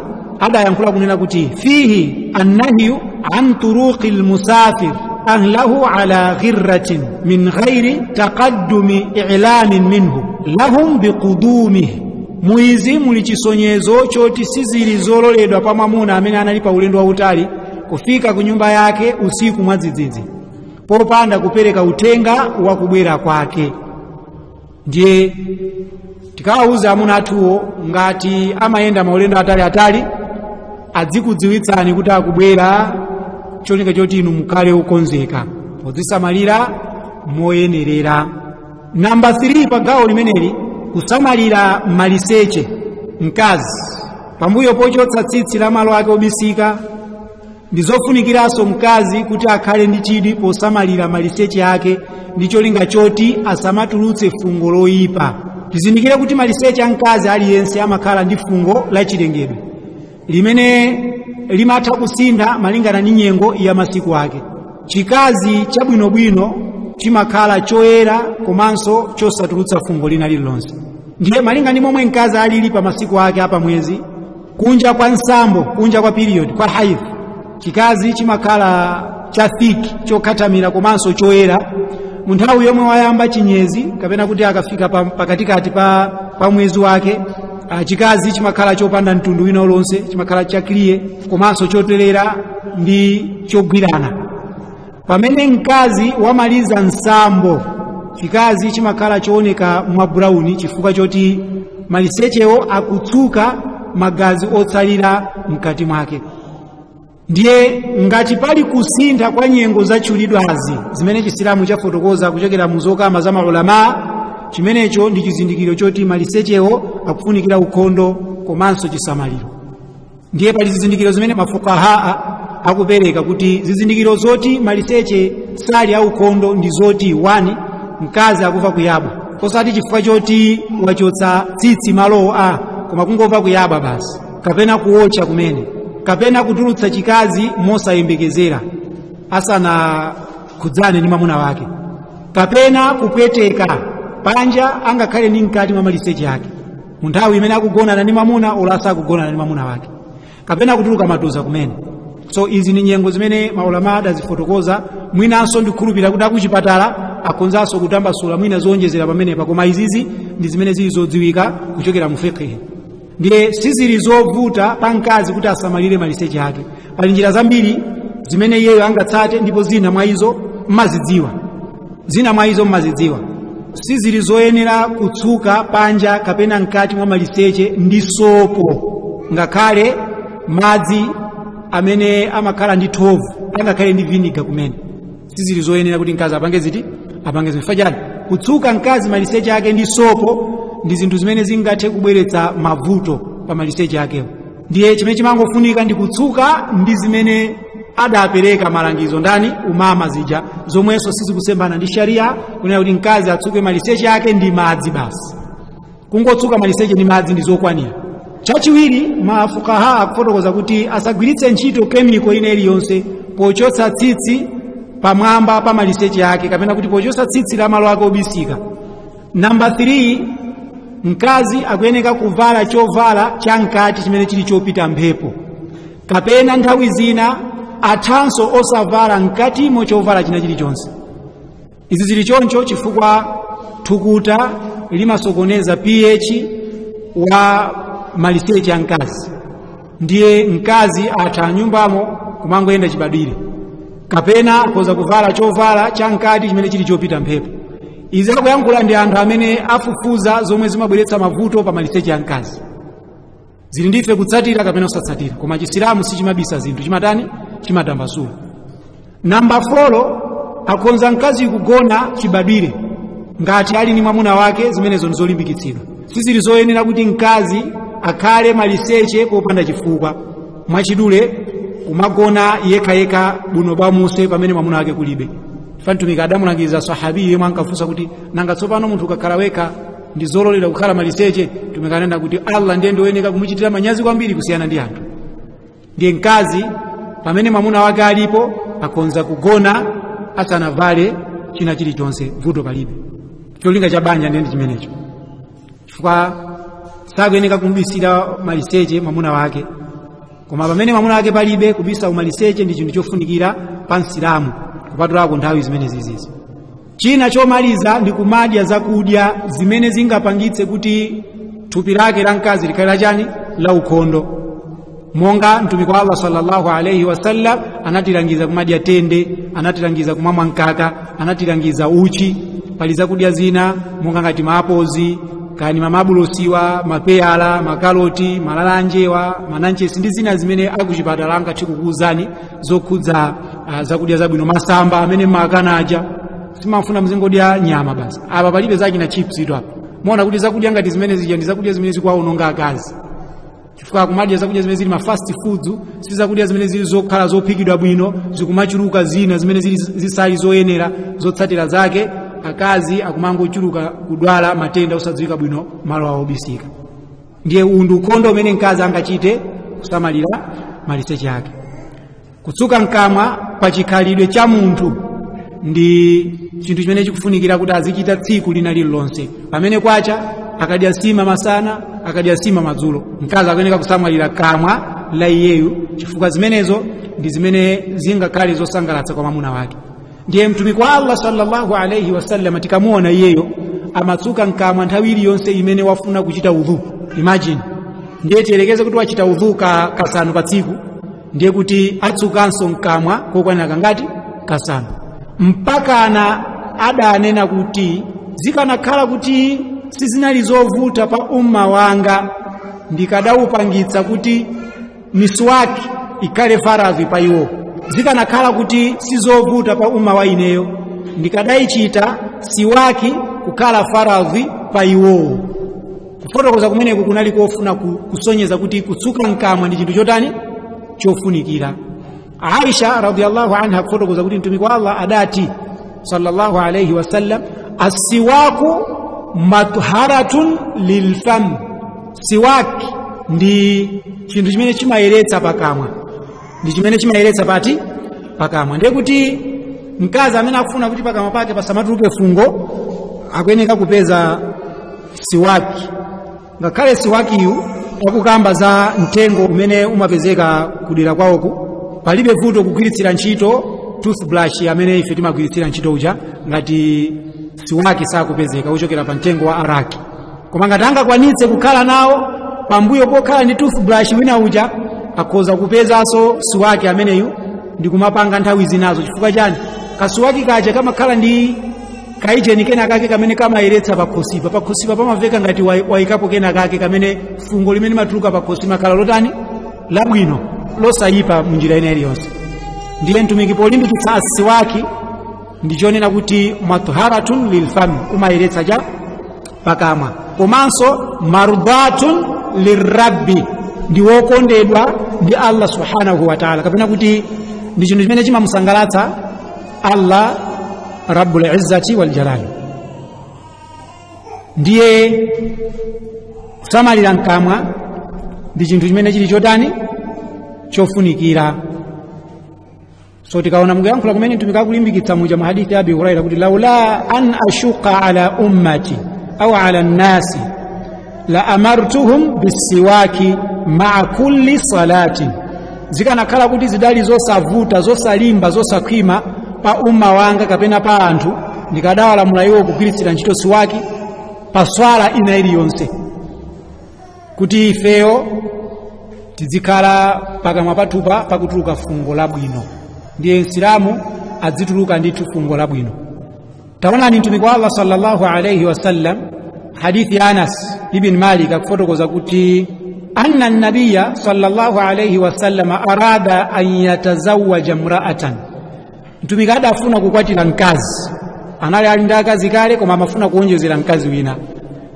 adayankhula kunena kuti fihi annahyu an turuqil musafir ahlahu ala ghirratin min ghairi taqaddumi i'lamin minhu lahum biqudumihi. Muizi muli chisonyezo choti sizili zololedwa pa mwamuna amene anali pa ulendo wautali kufika ku nyumba yake usiku mwadzidzidzi popanda kupereka utenga wa kubwera kwake. Ndiye tikawauza amuna athuwo ngati amayenda maulendo atali adzikudziwitsani kuti akubwera, cholinga choti inu mukhale okonzeka podzisamalira moyenerera. Namba 3 pa gawo limeneli, kusamalira maliseche mkazi pambuyo pochotsa tsitsi la malo ake obisika. Ndizofunikiranso mkazi kuti akhale ndi chidwi posamalira maliseche ake ndi cholinga choti asamatulutse fungo loyipa. Tizindikire kuti maliseche a mkazi aliyense amakhala ndi fungo la chilengedwe limene limatha kusintha malingana ndi nyengo ya masiku ake. Chikazi chabwinobwino chimakhala choyera komanso chosatulutsa fungo lina lililonse. Ndiye malinga ndi momwe mkazi alili pa masiku ake apa mwezi, kunja kwa nsambo, kunja kwa period, kwa haidh, chikazi chimakhala cha thiki, chokhatamira komanso choyera. Munthawi yomwe wayamba chinyezi kapena kuti akafika pakatikati pa mwezi wake, chikazi chimakhala chopanda mtundu wina ulonse, chimakhala chakliye komanso chotelera ndi chogwirana. Pamene mkazi wamaliza nsambo, chikazi chimakhala chooneka mwa brown chifukwa choti malisechewo akutsuka magazi otsalira mkati mwake. Ndiye ngati pali kusintha kwa nyengo zatchulidwazi zimene chisilamu chafotokoza kuchokera mu zokamba za maulama, chimenecho ndi chizindikiro choti malisechewo akufunikira ukhondo komanso chisamaliro. Ndiye pali zizindikiro zimene mafukaha akupereka kuti zizindikiro zoti maliseche sali au ukhondo ndi zoti: 1, mkazi akuva kuyaba, osati chifukwa choti wachotsa tsitsi malo koma kungova kuyaba basi, kapena kuocha kumene, kapena kutulutsa chikazi mosayembekezera asana khudzane ndi mwamuna wake, kapena kupweteka panja angakhale ndi mkati mwa maliseche ake mu nthawi imene akugonana ndi mwamuna olasa akugonana ndi mwamuna wake, kapena kutuluka matuza kumene. So izi ni nyengo zimene maulama adazifotokoza. Mwinanso ndikhulupirira kuti akuchipatala akonzanso kutambasula mwina zowonjezera pamenepa, koma izizi ndi zimene zili zodziwika kuchokera mu fiqh. Ndiye sizili zovuta pa mkazi kuti asamalire maliseche ake. Pali njira zambiri zimene iyeyo angatsate, ndipo zina mwa izo mmazidziwa. Sizili zoyenera kutsuka panja kapena mkati mwa maliseche ndi sopo, ngakhale madzi amene amakhala ndi thovu, angakhale ndi vinegar kumene. Sizili zoyenera kuti mkazi apange zifajani. Kutsuka mkazi maliseche ake ndi sopo ndi zinthu zimene zingathe kubweretsa mavuto pa maliseche akewo. Ndiye chimene chimangofunika ndi kutsuka ndi zimene adapereka malangizo ndani umama zija, zomwenso sizikusembana ndi sharia kunena kuti mkazi atsuke maliseche ake ndi madzi basi. Kungotsuka maliseche ndi madzi ndi zokwanira. Chachiwiri, mafukaha akufotokoza kuti asagwiritse ntchito kemiko ina iliyonse pochotsa tsitsi pamwamba pa maliseche ake, kapena kuti pochotsa tsitsi la malo ake obisika. Namba 3, mkazi akuyeneka kuvala chovala cha mkati chimene chili chopita mphepo, kapena nthawi zina athanso osavala mkatimo chovala china chilichonse. Izi zili choncho chifukwa thukuta limasokoneza pH wa maliseche a mkazi. Ndiye mkazi atha nyumbamo kumangoyenda chibadwire, kapena koza kuvala chovala cha mkati chimene chili chopita mphepo. Izi akuyankhula ndi anthu amene afufuza zomwe zimabweretsa mavuto pa maliseche a mkazi. Zili ndife kutsatira kapena kusatsatira, koma chisilamu sichimabisa zinthu, chimatambasula. Namba 4, akonza mkazi kugona chibadwire ngati ali ni mwamuna wake, zimenezo ndizolimbikitsidwa. Sizili zoyenera kuti mkazi akhale maliseche popanda chifukwa, mwachidule kumagona yekha buno bwamuse pamene mwamuna wake kulibe. Mtumiki adamulangiza sahabi yemwe ankafunsa kuti nanga tsopano munthu ukakhala wekha ndi zololera kukhala maliseche? Mtumiki anena kuti Allah ndiye ndoyeneka kumuchitira manyazi kwambiri kusiyana ndi anthu. Ndiye mkazi pamene mwamuna wake alipo akonza kugona asanavale china chilichonse, vuto palibe. Cholinga cha banja ndiye chimenecho, chifukwa sakuyeneka kumbisira maliseche mwamuna wake. Koma pamene mwamuna wake palibe, kubisa umaliseche ndi chinthu chofunikira pa Msilamu. kupatulako nthawi zimene zizizi. China chomaliza ndi kumadya zakudya zimene zingapangitse kuti thupi lake la mkazi likhale chani la ukhondo, monga mtumiki wa Allah sallallahu alayhi wasallam anatilangiza kumadya tende, anatilangiza kumamwa mkaka, anatilangiza uchi. Pali zakudya zina monga ngati maapozi, kani mamabulosiwa, mapeyala, makaloti, malalanjewa, mananchesi ndi zina zimene akuchipatala angathe kukuuzani zokhudza zakudya zabwino. Masamba amene makanaja simafuna mzingodya nyama basi. Apa palibe zachina chips ito apa. Muona kuti zakudya ngati zimene zija ndi zakudya zimene zikuwaononga akazi. Chifukwa kumadya zakudya zimene zili ma fast foods, si zakudya zimene zili zokhala zophikidwa bwino, zikumachuluka zina zimene zisali zoyenera zotsatira zake, akazi akumangochuluka kudwala matenda osadziwika bwino malo awo obisika. Ndiye undu ukhondo umene mkazi angachite kusamalira maliseche yake. Kutsuka mkamwa pa chikhalidwe cha munthu ndi chinthu chimene chikufunikira kuti azichita tsiku lina lililonse. Pamene kwacha akadya sima masana, akadya sima madzulo, mkazi akuyeneka kusamalira kamwa la iyeyo, chifukwa zimenezo ndi zimene zingakhale zosangalatsa kwa mwamuna wake. Ndiye mtumiki wa Allah sallallahu alayhi wasallam tikamuona iyeyo amatsuka mkamwa nthawi iliyonse imene wafuna kuchita udhu. Imagine, ndiye tiyerekeze kuti wachita udhu kasanu pa tsiku, ndiye kuti atsukanso mkamwa kokwanira kangati kasanu. Mpaka adanena kuti zikanakhala kuti sizinali zovuta pa umma wanga ndikadawupangitsa kuti miswaki ikhale faradhi pa iwo. Zikanakhala kuti sizovuta pa umma wa ineyo ndikadayichita siwaki kukhala faradhi pa iwo. Kufotokoza kumeneku kunali kofuna kusonyeza kuti kutsuka mkamwa ndi chinthu chotani chofunikira. Aisha radhiyallahu anha kufotokoza kuti mtumiki wa Allah adati sallallahu alayhi wasallam, as-siwaku matharatun lilfam. Siwaki ndi chinthu chimene chimayeretsa pakamwa, ndi chimene chimayeretsa pati pakamwa. Ndiye kuti mkazi amene akufuna kuti pakamwa pake pasamatuluke fungo akuyeneka kupeza siwaki. Ngakhale siwaki yu akukamba za mtengo umene umapezeka kudera kwawoku, palibe vuto kugwiritsira ntchito toothbrush amene ife timagwiritsira ntchito uja ngati siwaki sakupezeka uchokera pa mtengo wa araki. Koma ngati angakwanitse kukhala nawo pambuyo pokhala ndi toothbrush wina uja, akhoza kupezanso siwaki ameneyu ndi kumapanga nthawi zinazo. Chifukwa chani? Kasiwaki kaja kamakhala ndi kaijeni kena kake kamene kamayeretsa pakhosipa pamaveka ngati waikapo kena kake kamene fungo limene matuluka pakhosi makhala lotani labwino losayipa munjira ina iliyonse. Ndiye mtumiki polimbikitsa siwaki ndichonena kuti matharatun lilfami, umayeretsa ja pakamwa. Komanso mardatun lirabbi, ndi wokondedwa ndi Allah subhanahu wa ta'ala, kapena kuti ndi chinthu chimene chimamusangalatsa Allah rabbul izzati wal jalali. Ndiye kusamalira mkamwa ndi chinthu chimene chili chotani chofunikira. So tikaona mukuyankhula kumene mtumiki akulimbikitsa muja mu hadithi ya Abi Hurairah kuti laula an ashuqa ala ummati au ala nnasi la amartuhum bisiwaki ma'a kulli salatin. Zikanakhala kuti zidali zosavuta, zosalimba, zosakhwima pa umma wanga kapena pa anthu, ndikadawalamula iwo kugwiritsira ntchito siwaki pa swala ina iliyonse, kuti ifeyo tizikhala pakamwa pathupa pakutuluka fungo labwino. Ndiye Islamu adzituluka ndithu fungo labwino. Taonani mtumiki wa Allah sallallahu alayhi wasallam hadithi ya Anas ibn Malik akufotokoza kuti anna an-nabiyya sallallahu alayhi wasallam arada an yatazawwaja imra'atan. Mtumiki adafuna kukwatira mkazi, anali ali ndi akazi kale koma amafuna kuonjezera mkazi wina.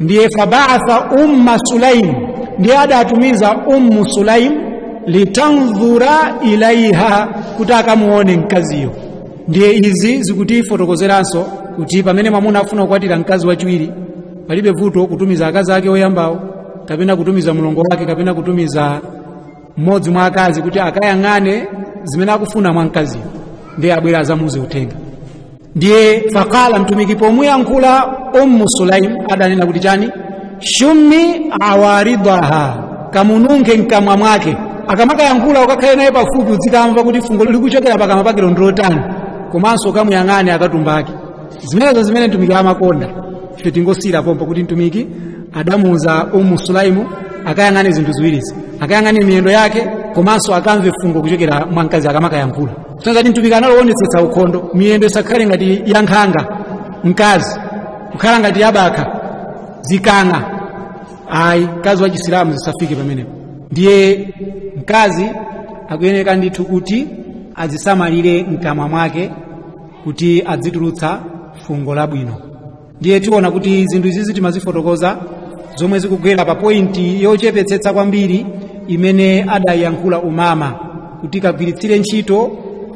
Ndiye fabaatha umma Sulaim, ndiye adatumiza ummu Sulaim litanzura ilaiha, kuti akamuone mkaziyo. Ndiye izi zikutifotokozeranso kuti pamene mwamuna afuna kukwatira mkazi wachiwiri palibe vuto kutumiza akazi ake oyambawo, kapena kutumiza mlongo wake, kapena kutumiza mmodzi mwa akazi kuti akayang'ane zimene akufuna mwa mkaziyo, ndiye abwera azamuze utenga. Ndiye faqala mtumiki pomuyankhula ummu Sulaim adanena kuti chani, shummi awaridaha, kamununke mkamwa mwake. Akamakayankhula ukakhale naye pafupi uzikamva kuti fungo likuchokera pakamwa pake ndilotani, komanso kamuyang'ane akatumbake. Zimenezo zimene mtumiki amakonda, ife tingosira pompo kuti mtumiki adamuza Sulaimu akayang'ane zinthu ziwirizi, akayang'ane miyendo yake komanso akamve fungo kuchokera mwa mkazi akamakayankhula. Ngati mtumiki analowonetsetsa ukhondo, miyendo isakhale ngati yankhanga, mkazi kukhala ngati yabakha, zikang'a. Ayi, mkazi wa Chisilamu zisafike pamenepo. Ndiye mkazi akuyeneka ndithu kuti azisamalire mkamwa mwake kuti adzitulutsa fungo labwino. Ndiye tiona kuti zinthu izi timazifotokoza zomwe zikugwera pa pointi yochepetsetsa kwambiri imene adayankhula Umama kuti kagwiritsire ntchito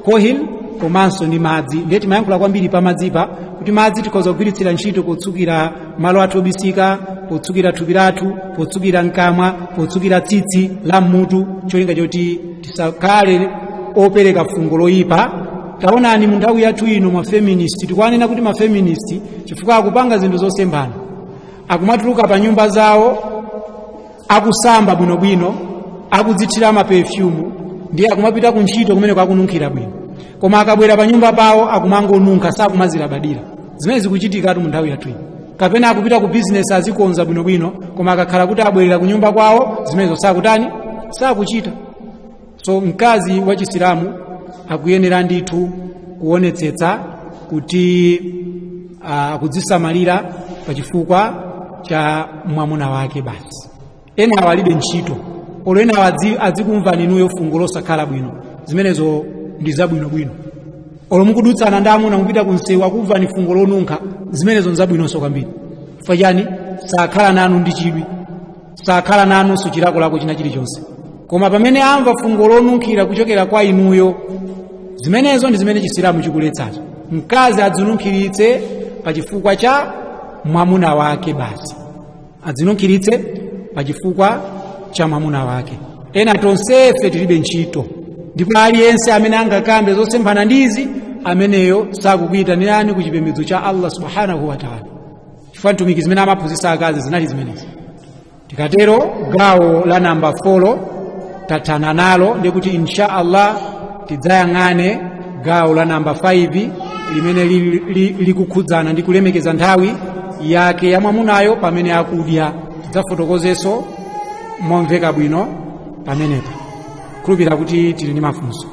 kohil komanso ndi madzi. Ndiye timayankhula kwambiri pa madzipa kuti madzi tikhoza kugwiritsira ntchito potsukira malo athu obisika, potsukira thupi lathu, potsukira mkamwa, potsukira tsitsi la mmutu, cholinga choti tisakhale opereka fungo loyipa. Taonani mu nthawi yathu ino mafeministi, tikuwanena kuti mafeministi chifukwa akupanga zinthu zosembana, akumatuluka pa nyumba zawo akusamba bwinobwino, akudzithira maperfume, ndiye akumapita ku ntchito kumene kwakununkhira bwino, koma akabwera pa nyumba pawo akumangonunkha, sakumazilabadira. Zimene zikuchitikatu mu nthawi yathu ino. Kapena akupita ku business azikonza bwinobwino, koma akakhala kuti abwerera ku nyumba kwawo zimenezo sakutani, sakuchita. So mkazi wa Chisilamu akuyenera ndithu kuonetsetsa kuti akudzisamalira pa chifukwa cha mwamuna wake basi. Ena awalibe ntchito, olo ena adzikumva ninuyo fungo losakhala bwino, zimenezo ndi zabwinobwino. Olo mukudutsana ndi amuna mupita kunsewu akumva ni fungo lonunkha, zimenezo nzabwinonso kwambiri. Fajani sakhala nanu ndi chidwi, sakhala nanu suchilakolako china chilichonse. Koma pamene amva fungo lonunkhira kuchokera kwa inuyo, zimenezo ndi zimene Chisilamu chikuletsazo. Mkazi adzinunkhiritse pa chifukwa cha mwamuna wake basi, adzinunkhiritse pa chifukwa cha mwamuna wake. Ena tonsefe tilibe ntchito, ndipo aliyense amene angakambe zosemphana ndizi, ameneyo sakukuyitanirani ku chipembedzo cha Allah subhanahu wa ta'ala. Chifukwa mtumiki zimene amaphunzitsa akazi zinali zimenezi. Tikatero gawo la namba 4 tathana nalo, ndi kuti insha Allah tidzayang'ane gawo la namba 5 limene likukhudzana ndi kulemekeza nthawi yake ya mwamunayo pamene akudya. Tidzafotokozenso momveka bwino pamenepo. Khulupirira kuti tili ndi mafunso.